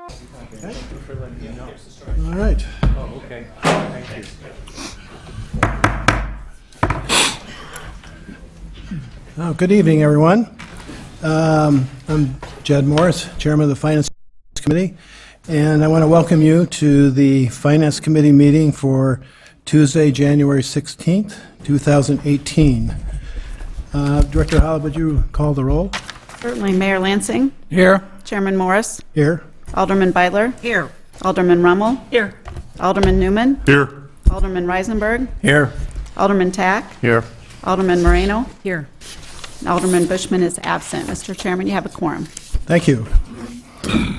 All right. Oh, okay. Thank you. Oh, good evening, everyone. I'm Jed Morris, Chairman of the Finance Committee, and I want to welcome you to the Finance Committee meeting for Tuesday, January 16th, 2018. Director Hollab, would you call the roll? Certainly. Mayor Lansing. Here. Chairman Morris. Here. Alderman Beidler. Here. Alderman Rummel. Here. Alderman Newman. Here. Alderman Reisenberg. Here. Alderman Tack. Here. Alderman Moreno. Here. Alderman Bushman is absent. Mr. Chairman, you have a quorum. Thank you.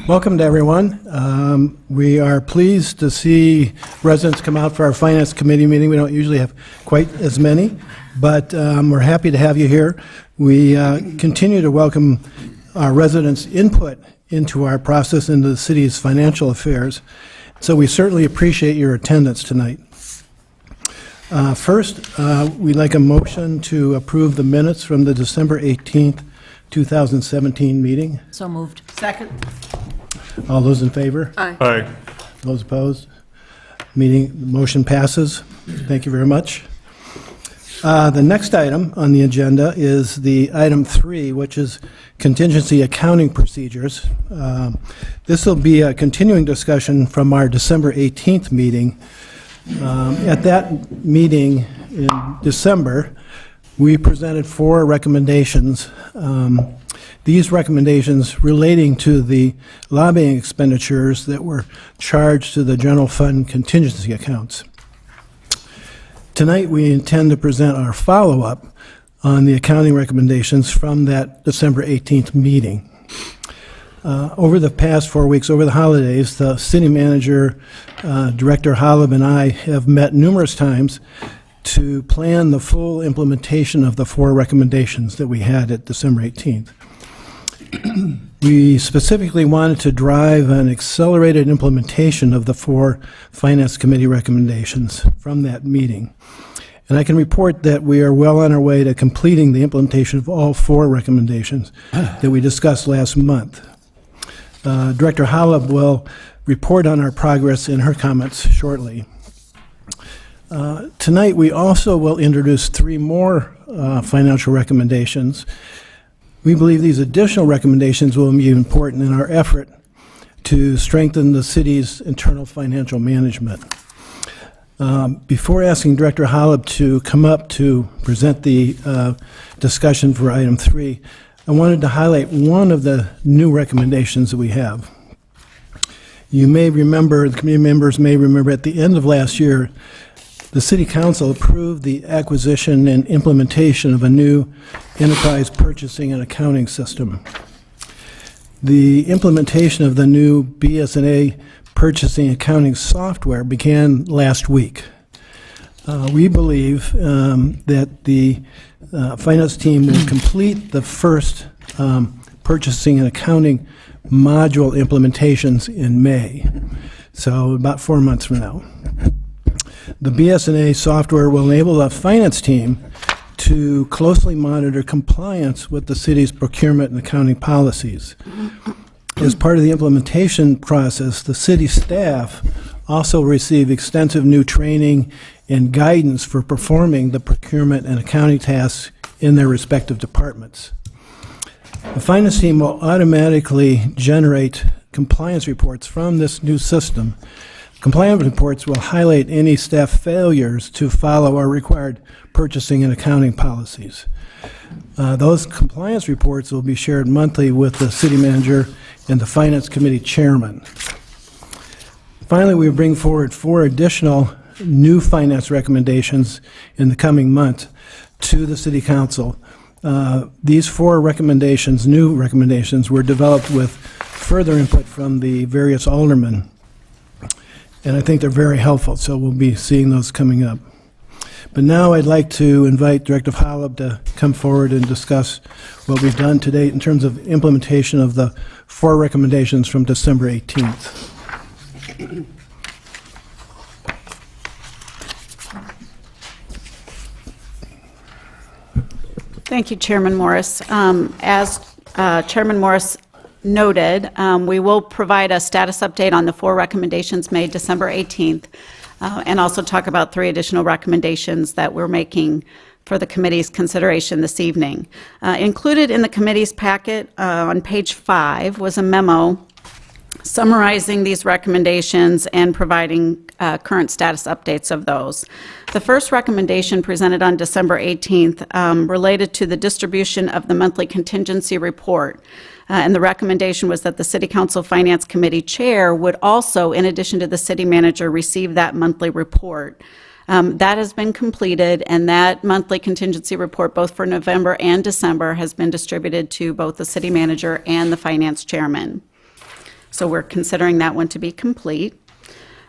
Welcome to everyone. We are pleased to see residents come out for our Finance Committee meeting. We don't usually have quite as many, but we're happy to have you here. We continue to welcome our residents' input into our process into the city's financial affairs, so we certainly appreciate your attendance tonight. First, we'd like a motion to approve the minutes from the December 18th, 2017 meeting. So moved. Second. All those in favor? Aye. Those opposed? Motion passes. Thank you very much. The next item on the agenda is the item 3, which is contingency accounting procedures. This will be a continuing discussion from our December 18th meeting. At that meeting in December, we presented 4 recommendations. These recommendations relating to the lobbying expenditures that were charged to the general fund contingency accounts. Tonight, we intend to present our follow-up on the accounting recommendations from that December 18th meeting. Over the past 4 weeks, over the holidays, the city manager, Director Hollab, and I have met numerous times to plan the full implementation of the 4 recommendations that we had at December 18th. We specifically wanted to drive an accelerated implementation of the 4 Finance Committee recommendations from that meeting. And I can report that we are well on our way to completing the implementation of all 4 recommendations that we discussed last month. Director Hollab will report on our progress in her comments shortly. Tonight, we also will introduce 3 more financial recommendations. We believe these additional recommendations will be important in our effort to strengthen the city's internal financial management. Before asking Director Hollab to come up to present the discussion for item 3, I wanted to highlight one of the new recommendations that we have. You may remember, the committee members may remember, at the end of last year, the City Council approved the acquisition and implementation of a new enterprise purchasing and accounting system. The implementation of the new BS&A purchasing accounting software began last week. We believe that the finance team will complete the first purchasing and accounting module implementations in May, so about 4 months from now. The BS&A software will enable the finance team to closely monitor compliance with the city's procurement and accounting policies. As part of the implementation process, the city staff also receive extensive new training and guidance for performing the procurement and accounting tasks in their respective departments. The finance team will automatically generate compliance reports from this new system. Compliance reports will highlight any staff failures to follow our required purchasing and accounting policies. Those compliance reports will be shared monthly with the city manager and the Finance Committee chairman. Finally, we bring forward 4 additional new finance recommendations in the coming month to the City Council. These 4 recommendations, new recommendations, were developed with further input from the various aldermen. And I think they're very helpful, so we'll be seeing those coming up. But now I'd like to invite Director Hollab to come forward and discuss what we've done to date in terms of implementation of the 4 recommendations from December 18th. Thank you, Chairman Morris. As Chairman Morris noted, we will provide a status update on the 4 recommendations made December 18th, and also talk about 3 additional recommendations that we're making for the committee's consideration this evening. Included in the committee's packet on page 5 was a memo summarizing these recommendations and providing current status updates of those. The first recommendation presented on December 18th related to the distribution of the monthly contingency report. And the recommendation was that the City Council Finance Committee Chair would also, in addition to the city manager, receive that monthly report. That has been completed, and that monthly contingency report, both for November and December, has been distributed to both the city manager and the finance chairman. So we're considering that one to be complete.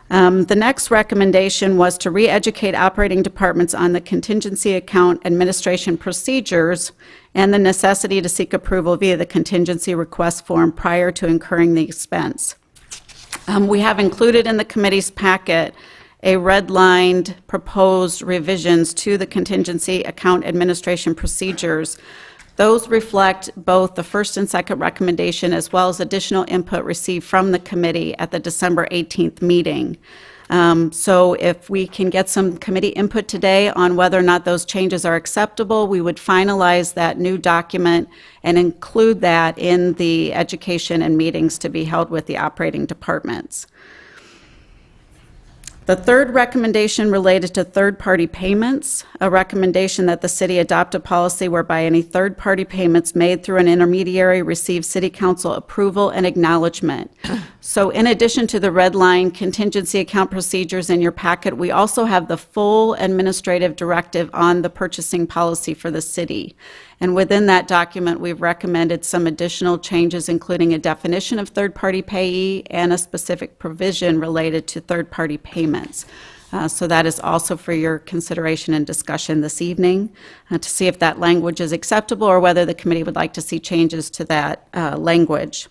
The next recommendation was to re-educate operating departments on the contingency account administration procedures and the necessity to seek approval via the contingency request form prior to incurring the expense. We have included in the committee's packet a redlined proposed revisions to the contingency account administration procedures. Those reflect both the first and second recommendation, as well as additional input received from the committee at the December 18th meeting. So if we can get some committee input today on whether or not those changes are acceptable, we would finalize that new document and include that in the education and meetings to be held with the operating departments. The third recommendation related to third-party payments, a recommendation that the city adopt a policy whereby any third-party payments made through an intermediary receive city council approval and acknowledgement. So in addition to the red line contingency account procedures in your packet, we also have the full administrative directive on the purchasing policy for the city. And within that document, we've recommended some additional changes, including a definition of third-party payee and a specific provision related to third-party payments. So that is also for your consideration and discussion this evening to see if that language is acceptable or whether the committee would like to see changes to that language.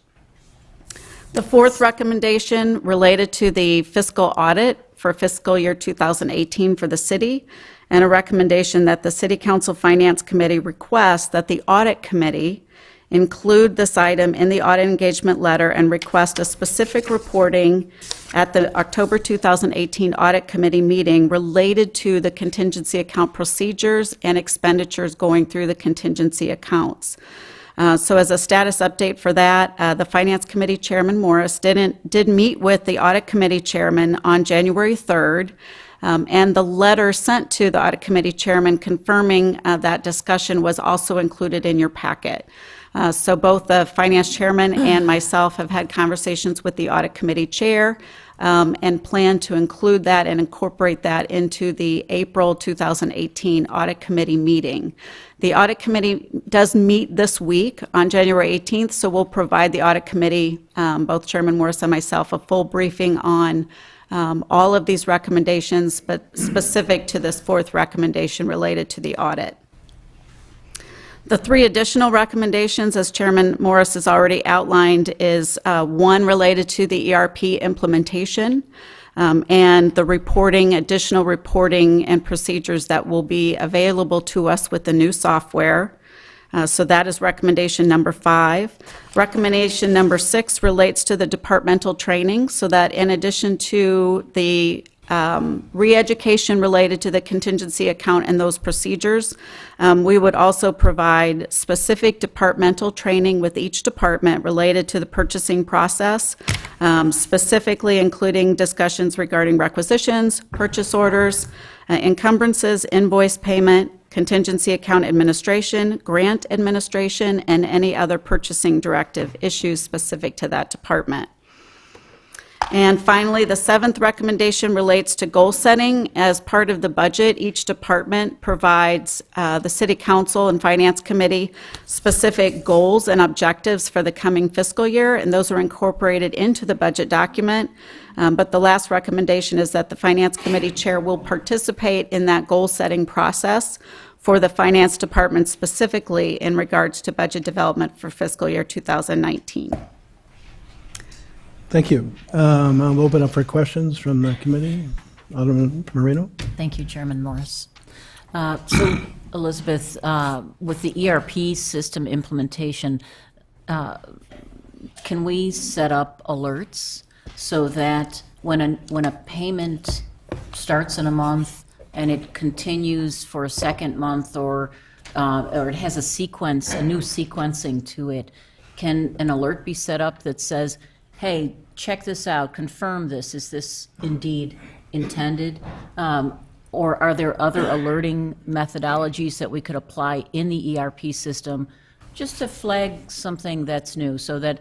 The fourth recommendation related to the fiscal audit for fiscal year 2018 for the city, and a recommendation that the City Council Finance Committee request that the Audit Committee include this item in the audit engagement letter and request a specific reporting at the October 2018 Audit Committee meeting related to the contingency account procedures and expenditures going through the contingency accounts. So as a status update for that, the Finance Committee Chairman Morris did meet with the Audit Committee Chairman on January 3rd, and the letter sent to the Audit Committee Chairman confirming that discussion was also included in your packet. So both the Finance Chairman and myself have had conversations with the Audit Committee Chair and plan to include that and incorporate that into the April 2018 Audit Committee meeting. The Audit Committee does meet this week on January 18th, so we'll provide the Audit Committee, both Chairman Morris and myself, a full briefing on all of these recommendations, but specific to this fourth recommendation related to the audit. The 3 additional recommendations, as Chairman Morris has already outlined, is one related to the ERP implementation and the reporting, additional reporting and procedures that will be available to us with the new software. So that is recommendation number 5. Recommendation number 6 relates to the departmental training, so that in addition to the re-education related to the contingency account and those procedures, we would also provide specific departmental training with each department related to the purchasing process, specifically including discussions regarding requisitions, purchase orders, encumbrances, invoice payment, contingency account administration, grant administration, and any other purchasing directive issues specific to that department. And finally, the 7th recommendation relates to goal setting. As part of the budget, each department provides the City Council and Finance Committee specific goals and objectives for the coming fiscal year, and those are incorporated into the budget document. But the last recommendation is that the Finance Committee Chair will participate in that goal-setting process for the Finance Department specifically in regards to budget development for fiscal year 2019. Thank you. I'll open up for questions from the committee. Alderman Moreno? Thank you, Chairman Morris. So, Elizabeth, with the ERP system implementation, can we set up alerts so that when a payment starts in a month and it continues for a second month, or it has a sequence, a new sequencing to it, can an alert be set up that says, hey, check this out, confirm this, is this indeed intended? Or are there other alerting methodologies that we could apply in the ERP system just to flag something that's new, so that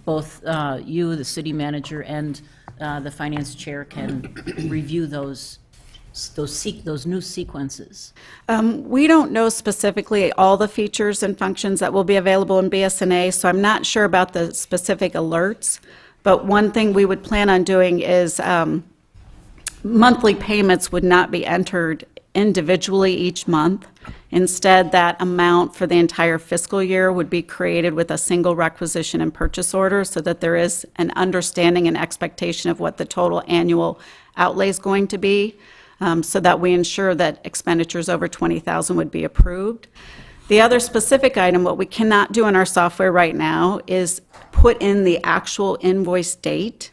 both you, the city manager, and the finance chair can review those new sequences? We don't know specifically all the features and functions that will be available in BSNA, so I'm not sure about the specific alerts. But one thing we would plan on doing is monthly payments would not be entered individually each month. Instead, that amount for the entire fiscal year would be created with a single requisition and purchase order, so that there is an understanding and expectation of what the total annual outlay is going to be, so that we ensure that expenditures over $20,000 would be approved. The other specific item, what we cannot do in our software right now, is put in the actual invoice date.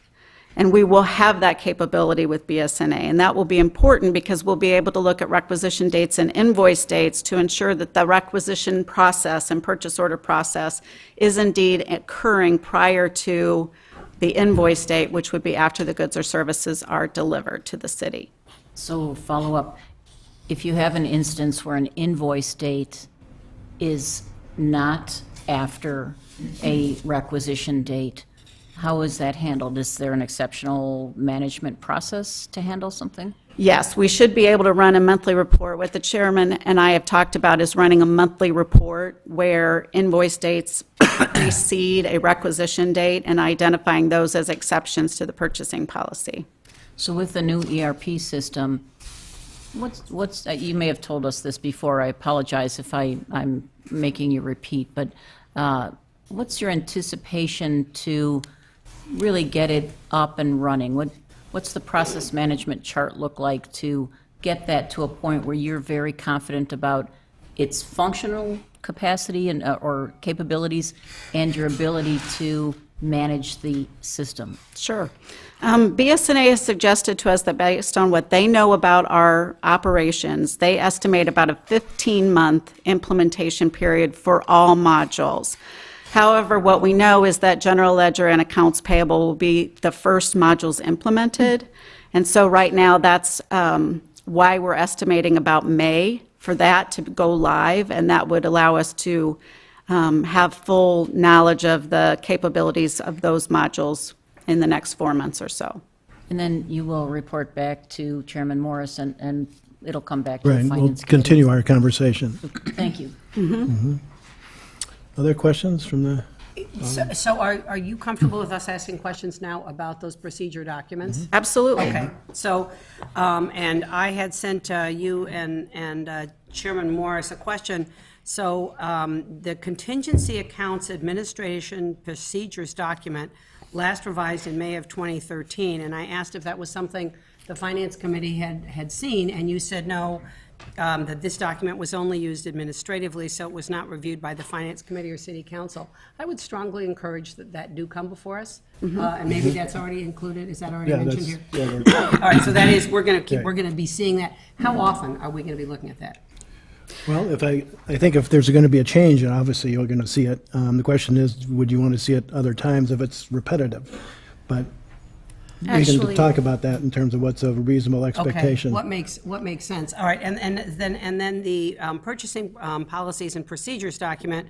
And we will have that capability with BSNA, and that will be important because we'll be able to look at requisition dates and invoice dates to ensure that the requisition process and purchase order process is indeed occurring prior to the invoice date, which would be after the goods or services are delivered to the city. So follow up, if you have an instance where an invoice date is not after a requisition date, how is that handled? Is there an exceptional management process to handle something? Yes, we should be able to run a monthly report. What the chairman and I have talked about is running a monthly report where invoice dates precede a requisition date and identifying those as exceptions to the purchasing policy. So with the new ERP system, what's you may have told us this before, I apologize if I'm making you repeat, but what's your anticipation to really get it up and running? What's the process management chart look like to get that to a point where you're very confident about its functional capacity and or capabilities and your ability to manage the system? Sure. BSNA has suggested to us that based on what they know about our operations, they estimate about a 15-month implementation period for all modules. However, what we know is that general ledger and accounts payable will be the first modules implemented. And so right now, that's why we're estimating about May for that to go live, and that would allow us to have full knowledge of the capabilities of those modules in the next 4 months or so. And then you will report back to Chairman Morris, and it'll come back to the Right, we'll Finance Committee. continue our conversation. Thank you. Other questions from the, So are you comfortable with us asking questions now about those procedure documents? Absolutely. Okay, so, and I had sent you and Chairman Morris a question. So the contingency accounts administration procedures document last revised in May of 2013, and I asked if that was something the Finance Committee had seen, and you said no, that this document was only used administratively, so it was not reviewed by the Finance Committee or City Council. I would strongly encourage that do come before us, and maybe that's already included, is that already yeah, mentioned that's, here? yeah, All right, so that is, we're gonna Right. we're gonna be seeing that. How often are we gonna be looking at that? well, I think if there's going to be a change, and obviously you're going to see it, the question is, would you want to see it other times if it's repetitive? But we can Actually- talk about that in terms of what's a reasonable expectation. Okay, what makes sense? All right, and then the purchasing policies and procedures document,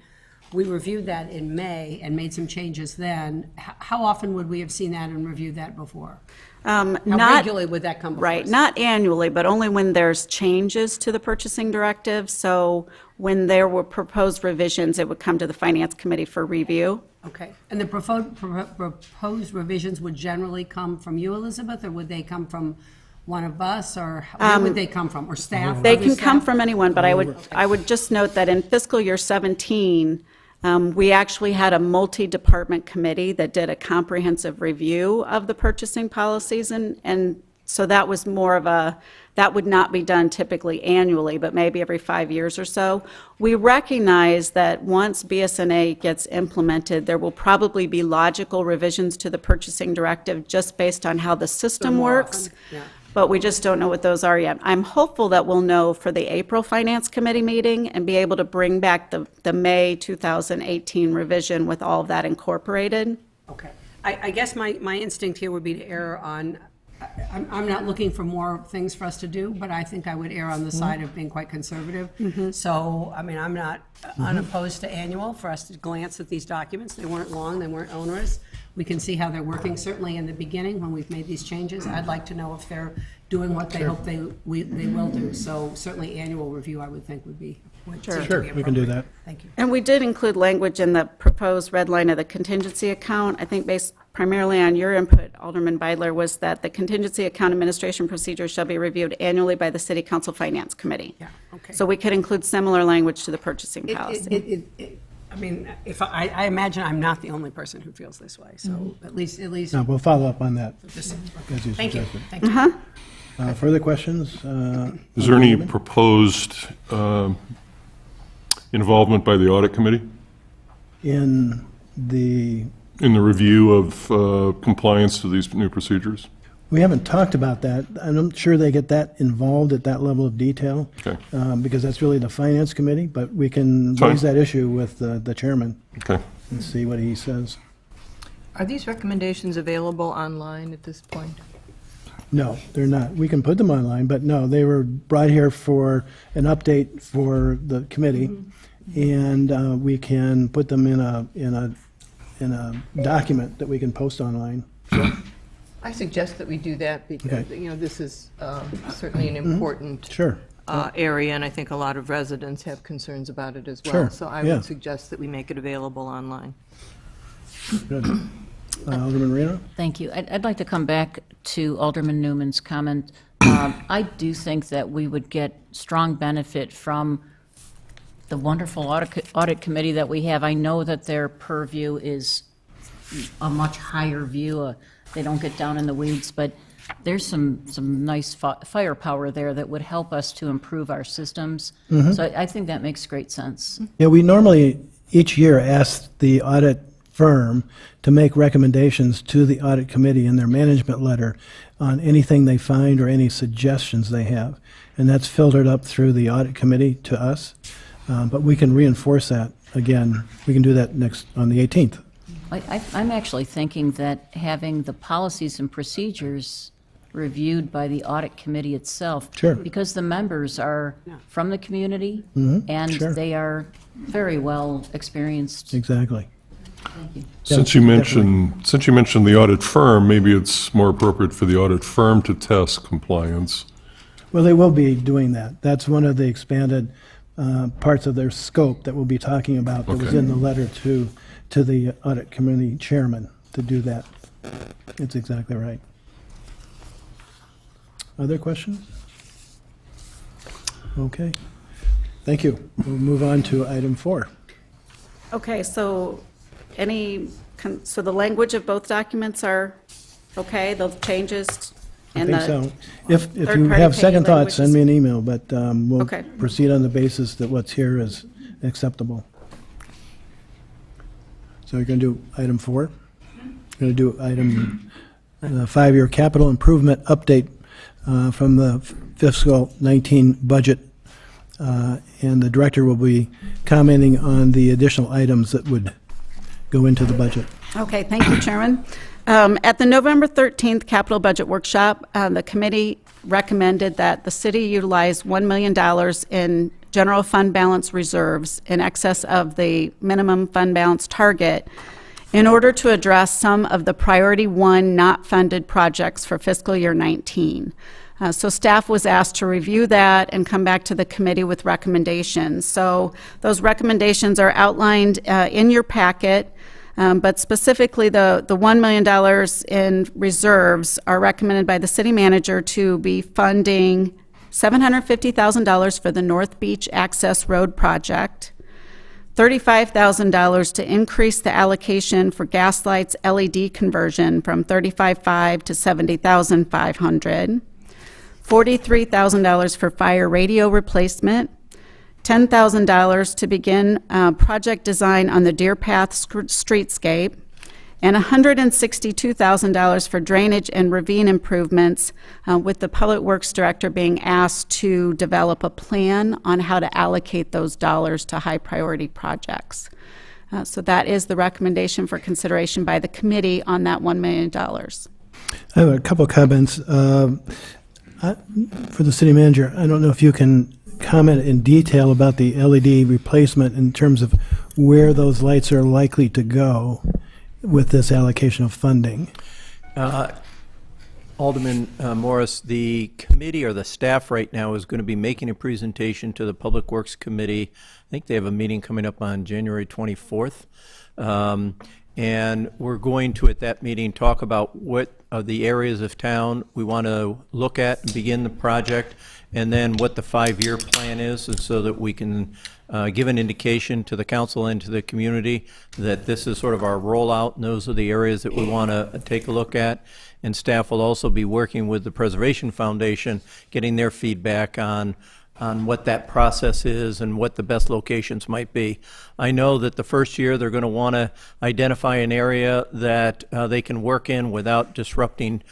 we reviewed that in May and made some changes then. How often would we have seen that and reviewed that before? How Not regularly would that come before Right, us? not annually, but only when there's changes to the purchasing directive. So when there were proposed revisions, it would come to the Finance Committee for review. Okay, and the proposed revisions would generally come from you, Elizabeth, or would they come from one of us, or where would they come from, or staff? They other can come staff? from anyone, but I would just note that in fiscal year 17, we actually had a multi-department committee that did a comprehensive review of the purchasing policies and So that was more of that would not be done typically annually, but maybe every 5 years or so. We recognize that once BSNA gets implemented, there will probably be logical revisions to the purchasing directive just based on how the system more works. often, yeah. But we just don't know what those are yet. I'm hopeful that we'll know for the April Finance Committee meeting and be able to bring back the May 2018 revision with all of that incorporated. Okay. I guess my instinct here would be to err on, I'm not looking for more things for us to do, but I think I would err on the side of being quite conservative. So, I mean, I'm not unopposed to annual for us to glance at these documents. They weren't long, they weren't onerous. We can see how they're working, certainly in the beginning, when we've made these changes. I'd like to know if they're doing what they hope they will do. So certainly annual review, I would think, would be. Sure, we can do that. Thank you. And we did include language in the proposed red line of the contingency account, I think based primarily on your input, Alderman Beidler, was that the contingency account administration procedures shall be reviewed annually by the City Council Finance Committee. Yeah, okay. So we could include similar language to the purchasing policy. I mean, if I imagine I'm not the only person who feels this way, so at least, No, we'll follow up on that, just, as you thank you, suggested. thank you. Further questions? Is there any proposed involvement by the audit committee In the, in the review of compliance to these new procedures? we haven't talked about that. I'm not sure they get that involved at that level of detail. Okay. Because that's really the Finance Committee, but we can Fine. raise that issue with the chairman Okay. and see what he says. Are these recommendations available online at this point? No, they're not. We can put them online, but no, they were brought here for an update for the committee, and we can put them in a document that we can post online. I suggest that we do that because, Okay. you know, this is certainly an important Sure. area, and I think a lot of residents have concerns about it as well. Sure, So I yeah. would suggest that we make it available online. Good. Alderman Moreno? Thank you. I'd like to come back to Alderman Newman's comment. I do think that we would get strong benefit from the wonderful audit committee that we have. I know that their purview is a much higher view. They don't get down in the weeds, but there's some nice firepower there that would help us to improve our systems. So I think that makes great sense. Yeah, we normally, each year, ask the audit firm to make recommendations to the audit committee in their management letter on anything they find or any suggestions they have. And that's filtered up through the audit committee to us. But we can reinforce that again. We can do that next, on the 18th. I'm actually thinking that having the policies and procedures reviewed by the audit committee itself. Sure. Because the members are from the community, and sure. they are very well experienced. Exactly. Thank you. Since you mentioned the audit firm, maybe it's more appropriate for the audit firm to test compliance. Well, they will be doing that. That's one of the expanded parts of their scope that we'll be talking about that was Okay. in the letter to the audit committee chairman to do that. It's exactly right. Other questions? Okay. Thank you. We'll move on to item 4. Okay, so so the language of both documents are okay, the changes? I and think the so. If you third-party have second payment thoughts, send me an email, but we'll Okay. proceed on the basis that what's here is acceptable. So you're going to do item 4? Going to do item, 5-year capital improvement update from the fiscal 19 budget. And the director will be commenting on the additional items that would go into the budget. Okay, thank you, Chairman. At the November 13th Capital Budget Workshop, the committee recommended that the city utilize $1 million in general fund balance reserves in excess of the minimum fund balance target in order to address some of the priority 1 not funded projects for fiscal year 19. So staff was asked to review that and come back to the committee with recommendations. So those recommendations are outlined in your packet, but specifically the $1 million in reserves are recommended by the city manager to be funding $750,000 for the North Beach Access Road project, $35,000 to increase the allocation for Gaslight's LED conversion from $35,500 to $70,500. $43,000 for fire radio replacement. $10,000 to begin project design on the Deer Path streetscape, and $162,000 for drainage and ravine improvements, with the Public Works Director being asked to develop a plan on how to allocate those dollars to high-priority projects. So that is the recommendation for consideration by the committee on that $1 million. I have a couple of comments. For the city manager, I don't know if you can comment in detail about the LED replacement in terms of where those lights are likely to go with this allocation of funding. Alderman Morris, the committee or the staff right now is going to be making a presentation to the Public Works Committee. I think they have a meeting coming up on January 24th. And we're going to, at that meeting, talk about what of the areas of town we want to look at and begin the project, and then what the 5-year plan is, and so that we can give an indication to the council and to the community that this is sort of our rollout, and those are the areas that we want to take a look at. And staff will also be working with the Preservation Foundation, getting their feedback on what that process is and what the best locations might be. I know that the first year they're going to want to identify an area that they can work in without disrupting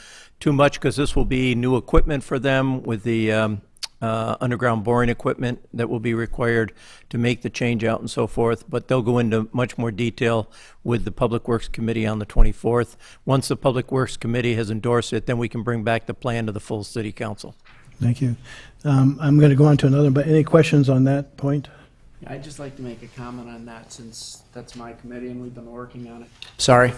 too much, because this will be new equipment for them with the underground boring equipment that will be required to make the change out and so forth. But they'll go into much more detail with the Public Works Committee on the 24th. Once the Public Works Committee has endorsed it, then we can bring back the plan to the full City Council. Thank you. I'm going to go on to another, but any questions on that point? I'd just like to make a comment on that, since that's my committee and we've been working on it. Sorry.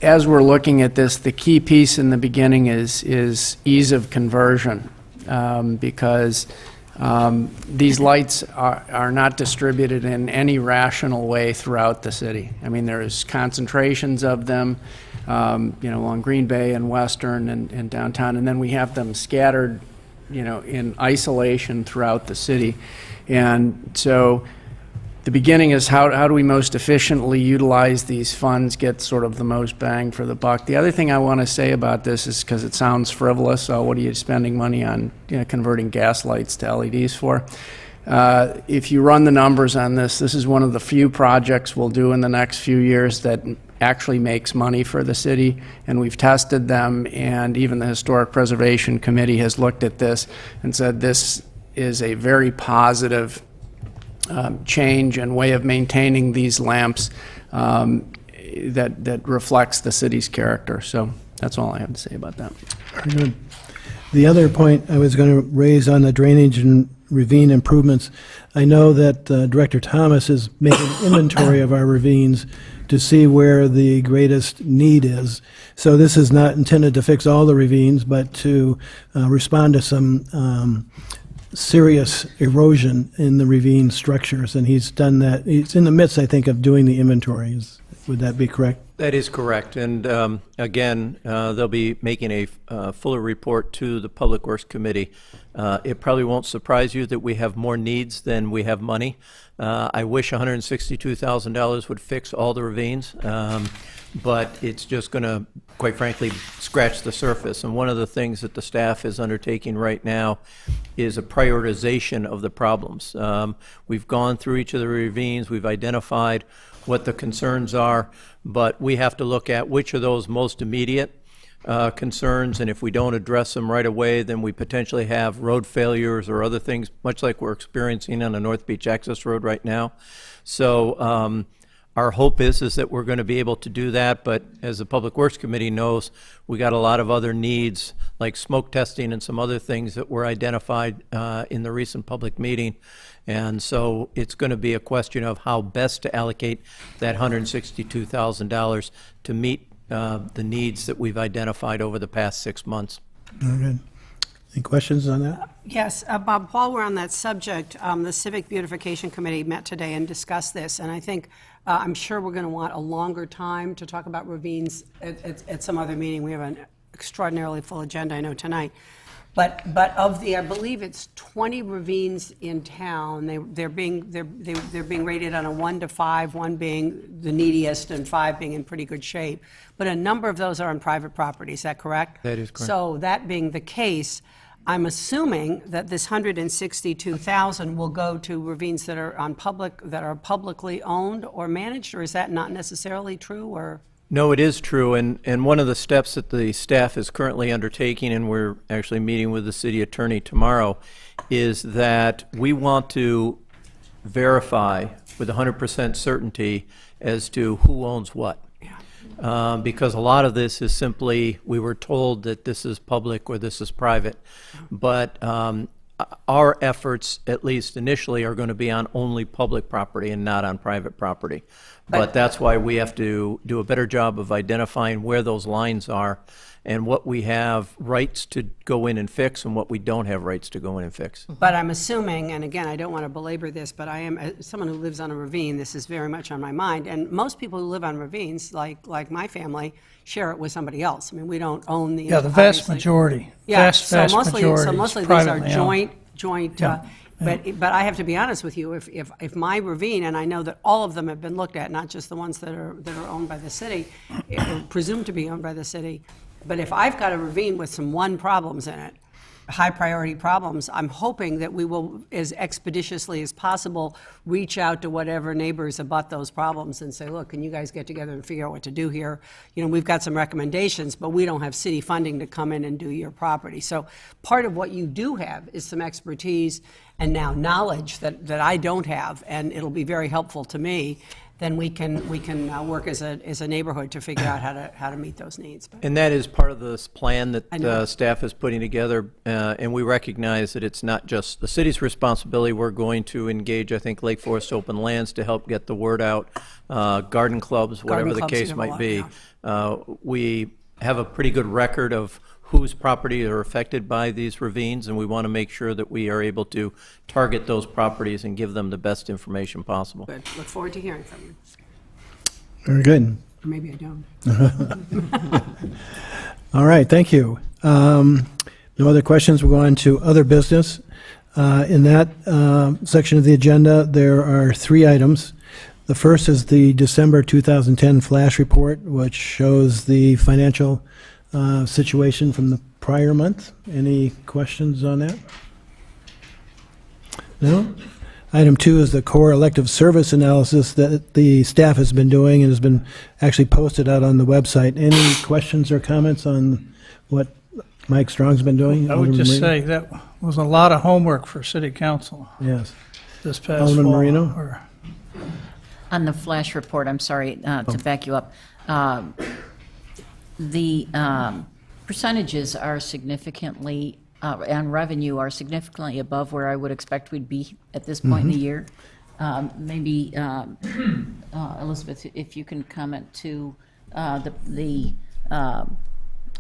As we're looking at this, the key piece in the beginning is ease of conversion, because these lights are not distributed in any rational way throughout the city. I mean, there's concentrations of them, along Green Bay and Western and downtown, and then we have them scattered, in isolation throughout the city. And so the beginning is how do we most efficiently utilize these funds, get sort of the most bang for the buck. The other thing I want to say about this is, because it sounds frivolous, so what are you spending money on converting gas lights to LEDs for? If you run the numbers on this, this is one of the few projects we'll do in the next few years that actually makes money for the city, and we've tested them, and even the Historic Preservation Committee has looked at this and said this is a very positive change and way of maintaining these lamps that reflects the city's character. So that's all I have to say about that. Very good. The other point I was going to raise on the drainage and ravine improvements, I know that Director Thomas is making inventory of our ravines to see where the greatest need is. So this is not intended to fix all the ravines, but to respond to some serious erosion in the ravine structures, and he's done that. He's in the midst, I think, of doing the inventories. Would that be correct? That is correct. And again, they'll be making a fuller report to the Public Works Committee. It probably won't surprise you that we have more needs than we have money. I wish $162,000 would fix all the ravines, but it's just going to, quite frankly, scratch the surface. And one of the things that the staff is undertaking right now is a prioritization of the problems. We've gone through each of the ravines, we've identified what the concerns are, but we have to look at which of those most immediate concerns, and if we don't address them right away, then we potentially have road failures or other things, much like we're experiencing on the North Beach Access Road right now. So our hope is that we're going to be able to do that, but as the Public Works Committee knows, we got a lot of other needs, like smoke testing and some other things that were identified in the recent public meeting. And so it's going to be a question of how best to allocate that $162,000 to meet the needs that we've identified over the past 6 months. Very good. Any questions on that? Yes, Bob, while we're on that subject, the Civic Beautification Committee met today and discussed this, and I think, I'm sure we're going to want a longer time to talk about ravines at some other meeting. We have an extraordinarily full agenda, I know, tonight. But of the, I believe it's 20 ravines in town, they're being rated on a 1 to 5, 1 being the neediest and 5 being in pretty good shape. But a number of those are on private property, is that correct? That is correct. So that being the case, I'm assuming that this 162,000 will go to ravines that are that are publicly owned or managed, or is that not necessarily true, or? No, it is true, and one of the steps that the staff is currently undertaking, and we're actually meeting with the city attorney tomorrow, is that we want to verify with 100% certainty as to who owns what. Because a lot of this is simply, we were told that this is public or this is private. But our efforts, at least initially, are going to be on only public property and not on private property. But that's why we have to do a better job of identifying where those lines are and what we have rights to go in and fix and what we don't have rights to go in and fix. But I'm assuming, and again, I don't want to belabor this, but I am, as someone who lives on a ravine, this is very much on my mind. And most people who live on ravines, like my family, share it with somebody else. I mean, we don't own the. Yeah, the vast obviously. majority. Yeah, Vast so mostly majority is these are privately owned. joint. But I have to be honest with you, if my ravine, and I know that all of them have been looked at, not just the ones that are owned by the city, presumed to be owned by the city, but if I've got a ravine with some problems in it, high priority problems, I'm hoping that we will, as expeditiously as possible, reach out to whatever neighbors abut those problems and say, look, can you guys get together and figure out what to do here? You know, we've got some recommendations, but we don't have city funding to come in and do your property. So part of what you do have is some expertise and now knowledge that I don't have, and it'll be very helpful to me. Then we can work as a neighborhood to figure out how to meet those needs. But And that is part of this plan I know. that staff is putting together, and we recognize that it's not just the city's responsibility. We're going to engage, I think, Lake Forest Open Lands to help get the word out, garden clubs, whatever the clubs case have a might lot, be. yeah. We have a pretty good record of whose property are affected by these ravines, and we want to make sure that we are able to target those properties and give them the best information possible. good. Look forward to hearing from you. Very good. Or maybe I don't. All right, thank you. No other questions. We'll go on to other business. In that section of the agenda, there are 3 items. The first is the December 2010 flash report, which shows the financial situation from the prior month. Any questions on that? No? Item 2 is the core elective service analysis that the staff has been doing and has been actually posted out on the website. Any questions or comments on what Mike Strong's been doing? I would Alderman just Marino? say that was a lot of homework for city council Yes. this past Alderman fall. Marino? or- On the flash report, I'm sorry, to back you up, the percentages are significantly, and revenue are significantly above where I would expect we'd be at this point in the year. Maybe, Elizabeth, if you can comment to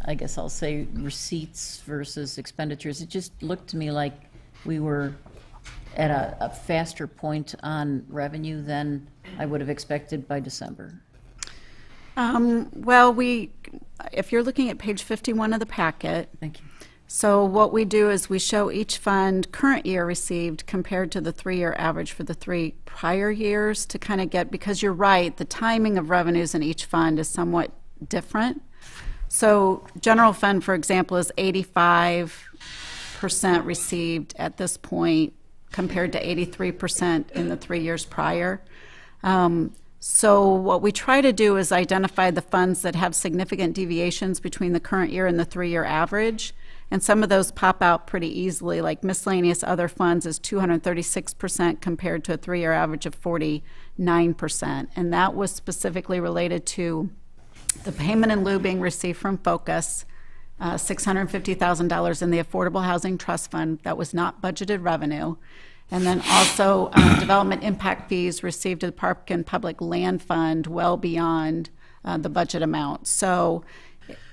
I guess I'll say receipts versus expenditures. It just looked to me like we were at a faster point on revenue than I would have expected by December. Well, if you're looking at page 51 of the packet, Thank you. so what we do is we show each fund current year received compared to the 3-year average for the 3 prior years to kind of get, because you're right, the timing of revenues in each fund is somewhat different. So general fund, for example, is 85% received at this point compared to 83% in the 3 years prior. So what we try to do is identify the funds that have significant deviations between the current year and the 3-year average. And some of those pop out pretty easily, like miscellaneous other funds is 236% compared to a 3-year average of 49%. And that was specifically related to the payment in lieu being received from Focus, $650,000 in the Affordable Housing Trust Fund that was not budgeted revenue. And then also development impact fees received at the Park and Public Land Fund well beyond the budget amount. So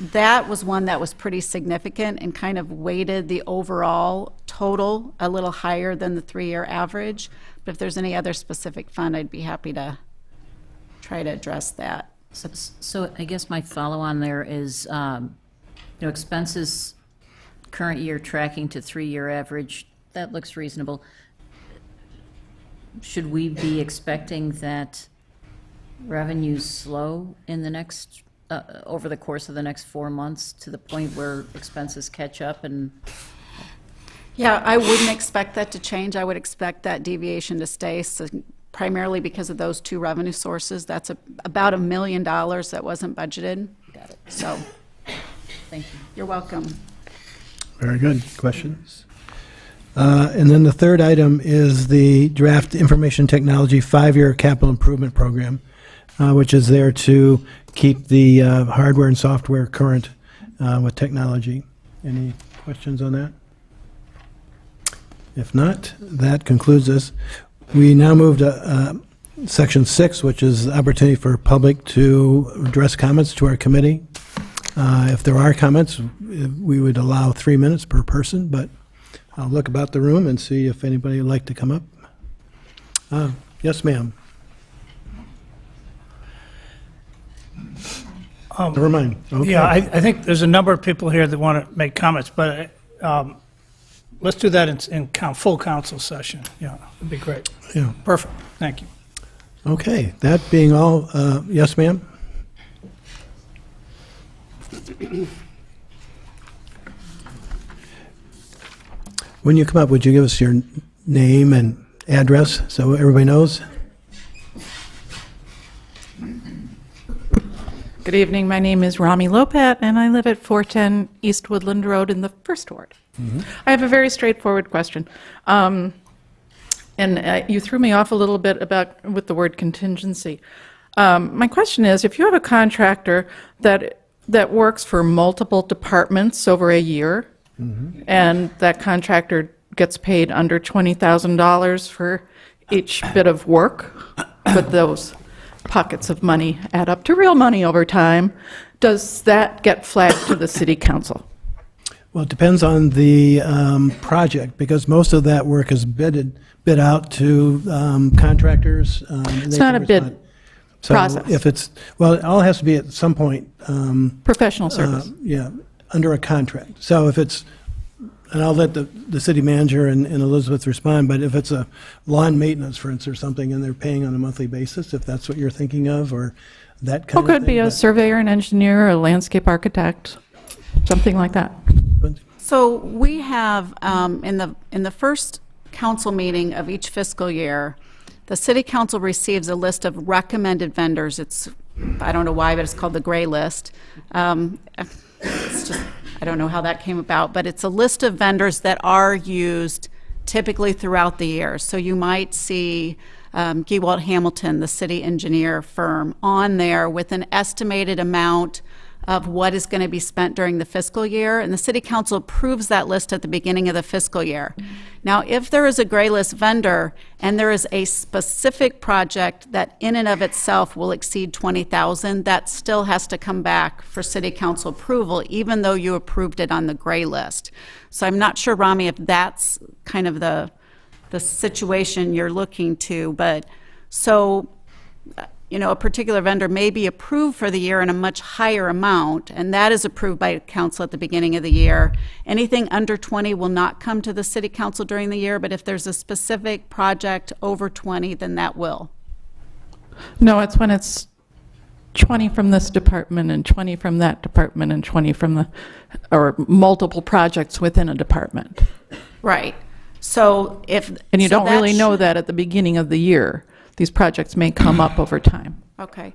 that was one that was pretty significant and kind of weighted the overall total a little higher than the 3-year average. But if there's any other specific fund, I'd be happy to try to address that. So I guess my follow-on there is, expenses current year tracking to 3-year average, that looks reasonable. Should we be expecting that revenues slow in the next, over the course of the next 4 months to the point where expenses catch up and? Yeah, I wouldn't expect that to change. I would expect that deviation to stay, so primarily because of those two revenue sources. That's about $1 million that wasn't budgeted. Got it. So, Thank you. you're welcome. Very good. Questions? And then the third item is the draft information technology 5-year capital improvement program, which is there to keep the hardware and software current with technology. Any questions on that? If not, that concludes this. We now move to Section 6, which is the opportunity for public to address comments to our committee. If there are comments, we would allow 3 minutes per person, but I'll look about the room and see if anybody would like to come up. Yes, ma'am. Never mind. Okay. Yeah, I think there's a number of people here that want to make comments, but let's do that in full council session. Yeah, that'd be great. Yeah. Perfect, thank you. Okay, that being all, yes, ma'am? When you come up, would you give us your name and address so everybody knows? Good evening. My name is Rami Lopat, and I live at 410 East Woodland Road in the First Ward. I have a very straightforward question. And you threw me off a little bit with the word contingency. My question is, if you have a contractor that works for multiple departments over a year, and that contractor gets paid under $20,000 for each bit of work, but those pockets of money add up to real money over time, does that get flagged to the city council? Well, it depends on the project, because most of that work is bid out to contractors. It's not a bid process. If it's, well, it all has to be at some point. Professional service. Yeah, under a contract. So if it's, and I'll let the city manager and Elizabeth respond, but if it's a lawn maintenance, for instance, or something, and they're paying on a monthly basis, if that's what you're thinking of, or that kind of thing. Could be a surveyor, an engineer, a landscape architect, something like that. So we have, in the first council meeting of each fiscal year, the city council receives a list of recommended vendors. It's, I don't know why, but it's called the gray list. It's just, I don't know how that came about, but it's a list of vendors that are used typically throughout the year. So you might see Gewalt Hamilton, the city engineer firm, on there with an estimated amount of what is going to be spent during the fiscal year, and the city council approves that list at the beginning of the fiscal year. Now, if there is a gray list vendor and there is a specific project that in and of itself will exceed $20,000, that still has to come back for city council approval, even though you approved it on the gray list. So I'm not sure, Rami, if that's kind of the situation you're looking to, but so a particular vendor may be approved for the year in a much higher amount, and that is approved by council at the beginning of the year. Anything under 20 will not come to the city council during the year, but if there's a specific project over 20, then that will. No, it's when it's 20 from this department and 20 from that department and 20 from or multiple projects within a department. Right. So if. And you so don't really know should- that at the beginning of the year. These projects may come up over time. Okay.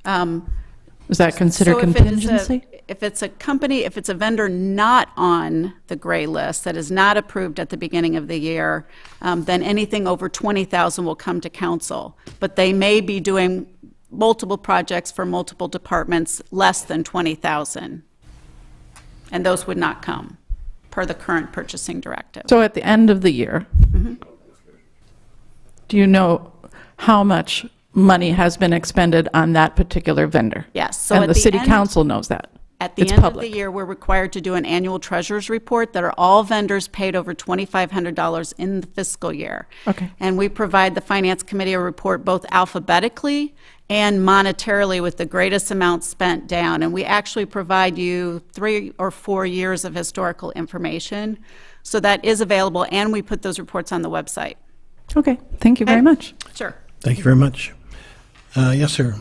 Is that considered So contingency? if it's a company, if it's a vendor not on the gray list that is not approved at the beginning of the year, then anything over 20,000 will come to council. But they may be doing multiple projects for multiple departments less than 20,000. And those would not come per the current purchasing directive. So at the end of the year, do you know how much money has been expended on that particular vendor? Yes. So And at the the city end- council knows that. At the It's end public. of the year, we're required to do an annual treasurer's report that are all vendors paid over $2,500 in the fiscal year. Okay. And we provide the finance committee a report both alphabetically and monetarily with the greatest amount spent down. And we actually provide you 3 or 4 years of historical information. So that is available, and we put those reports on the website. Okay, thank you very much. Sure. Thank you very much. Yes, sir.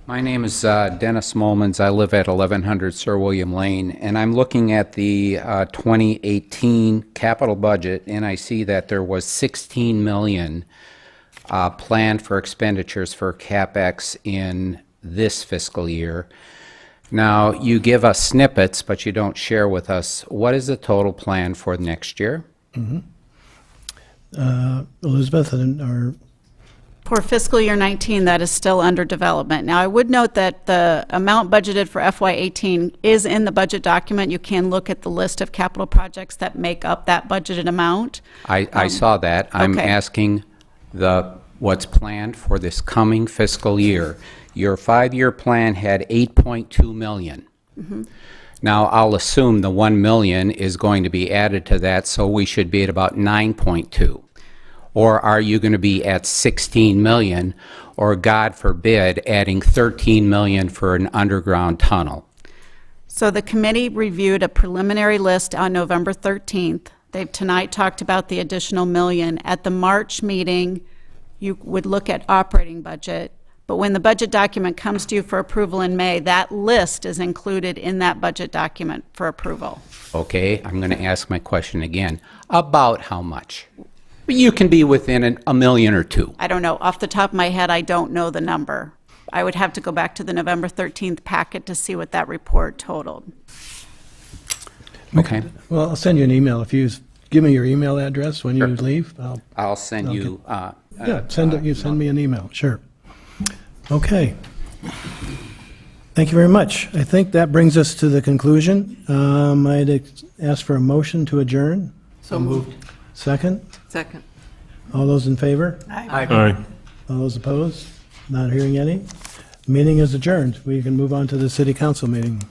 My name is Dennis Molmans. I live at 1100 Sir William Lane, and I'm looking at the 2018 capital budget, and I see that there was 16 million planned for expenditures for CapEx in this fiscal year. Now, you give us snippets, but you don't share with us what is the total plan for next year? Elizabeth, or For fiscal year 19, that is still under development. Now, I would note that the amount budgeted for FY18 is in the budget document. You can look at the list of capital projects that make up that budgeted amount. I saw that. I'm okay. asking what's planned for this coming fiscal year. Your 5-year plan had 8.2 million. Now, I'll assume the 1 million is going to be added to that, so we should be at about 9.2. Or are you going to be at 16 million, or God forbid, adding 13 million for an underground tunnel? So the committee reviewed a preliminary list on November 13th. They've tonight talked about the additional million. At the March meeting, you would look at operating budget. But when the budget document comes to you for approval in May, that list is included in that budget document for approval. Okay, I'm going to ask my question again. About how much? You can be within a million or two. I don't know. Off the top of my head, I don't know the number. I would have to go back to the November 13th packet to see what that report totaled. Okay. well, I'll send you an email. If you give me your email address when you Sure. leave, I'll send you. send me an email. Sure. Okay. Thank you very much. I think that brings us to the conclusion. I'd ask for a motion to adjourn. So moved. Second? Second. All those in favor? Aye. All those opposed? Not hearing any? Meeting is adjourned. We can move on to the city council meeting.